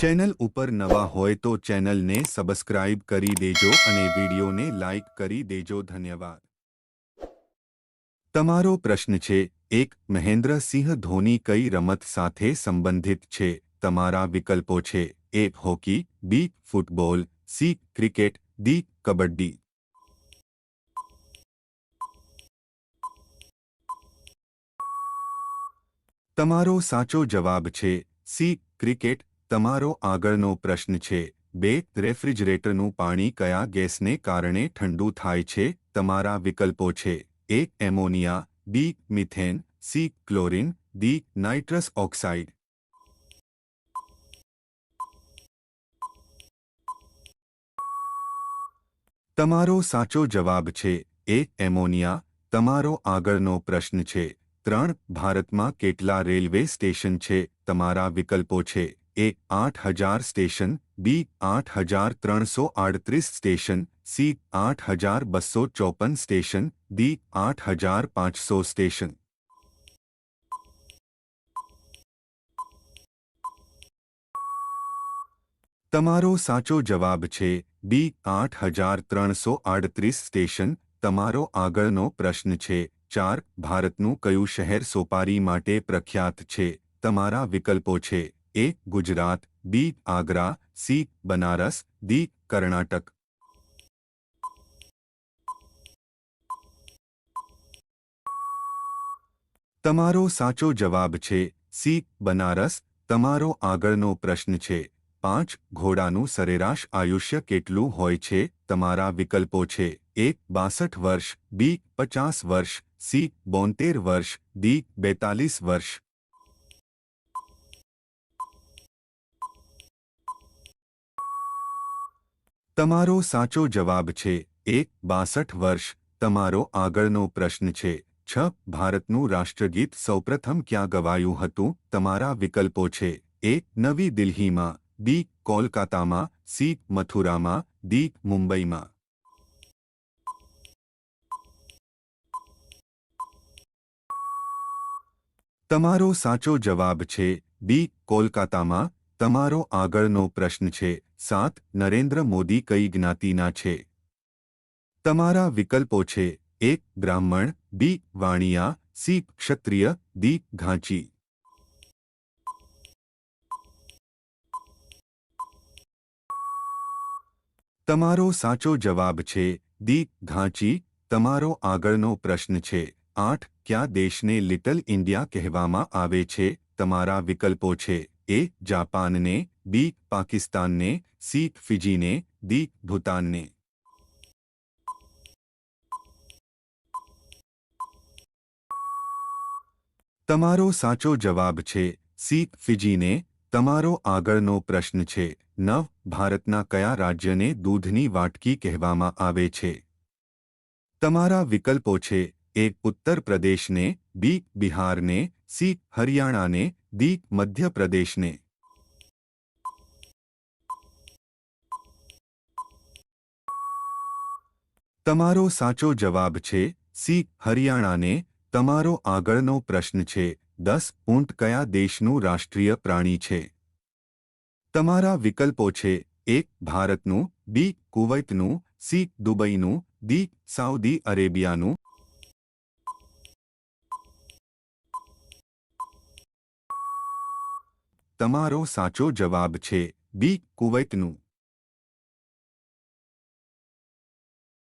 Channel ઉપર નવા હોય તો ચેનલને સબસ્ક્રાઇબ કરી દેજો અને વિડીયોને લાઇક કરી દેજો. ધન્યવાદ. તમારો પ્રશ્ન છે, 1. મહેન્દ્રસિંહ ધોની કઈ રમત સાથે સંબંધિત છે? તમારા વિકલ્પો છે: A. Hockey, B. Football, C. Cricket, D. Kabaddi. તમારો સાચો જવાબ છે C. ક્રિકેટ. તમારો આગળનો પ્રશ્ન છે, 2. રેફ્રિજરેટરનું પાણી કયા ગેસને કારણે ઠંડુ થાય છે? તમારા વિકલ્પો છે: A. Ammonia, B. Methane, C. Chlorine, D. Nitrous oxide. તમારો સાચો જવાબ છે A. એમોનિયા. તમારો આગળનો પ્રશ્ન છે, 3. ભારતમાં કેટલા રેલવે સ્ટેશન છે? તમારા વિકલ્પો છે: A. 8,000 station, B. 8,338 station, C. 8,254 station, D. 8,500 station. તમારો સાચો જવાબ છે B. 8,338 સ્ટેશન. તમારો આગળનો પ્રશ્ન છે, 4. ભારતનું કયું શહેર સોપારી માટે પ્રખ્યાત છે? તમારા વિકલ્પો છે: A. Gujarat, B. Agra, C. Banaras, D. Karnataka. તમારો સાચો જવાબ છે C. બનારસ. તમારો આગળનો પ્રશ્ન છે, 5. ઘોડાનું સરેરાશ આયુષ્ય કેટલું હોય છે? તમારા વિકલ્પો છે: A. 62 વર્ષ, B. 50 વર્ષ, C. 72 વર્ષ, D. 42 વર્ષ. તમારો સાચો જવાબ છે A. 62 વર્ષ. તમારો આગળનો પ્રશ્ન છે, 6. ભારતનું રાષ્ટ્રગીત સૌપ્રથમ ક્યાં ગવાયું હતું? તમારા વિકલ્પો છે: A. નવી દિલ્હીમાં, B. કોલકાતામાં, C. મથુરામાં, D. મુંબઈમાં. તમારો સાચો જવાબ છે B. કોલકાતામાં. તમારો આગળનો પ્રશ્ન છે, 7. નરેન્દ્ર મોદી કઈ જ્ઞાતિના છે? તમારા વિકલ્પો છે: A. બ્રાહ્મણ, B. વાણિયા, C. ક્ષત્રિય, D. ઘાંચી. તમારો સાચો જવાબ છે D. ઘાંચી. તમારો આગળનો પ્રશ્ન છે, 8. કયા દેશને લિટલ ઇન્ડિયા કહેવામાં આવે છે? તમારા વિકલ્પો છે: A. જાપાનને, B. પાકિસ્તાનને, C. ફિજીને, D. ભૂતાનને. તમારો સાચો જવાબ છે C. ફિજીને. તમારો આગળનો પ્રશ્ન છે, 9. ભારતના કયા રાજ્યને દૂધની વાટકી કહેવામાં આવે છે? તમારા વિકલ્પો છે: A. ઉત્તર પ્રદેશને, B. બિહારને, C. હરિયાણાને, D. મધ્ય પ્રદેશને. તમારો સાચો જવાબ છે C. હરિયાણાને. તમારો આગળનો પ્રશ્ન છે, 10. ઊંટ કયા દેશનું રાષ્ટ્રીય પ્રાણી છે? તમારા વિકલ્પો છે: A. ભારતનું, B. કુવૈતનું, C. દુબઈનું, D. સાઉદી અરેબિયાનું. તમારો સાચો જવાબ છે B. કુવૈતનું.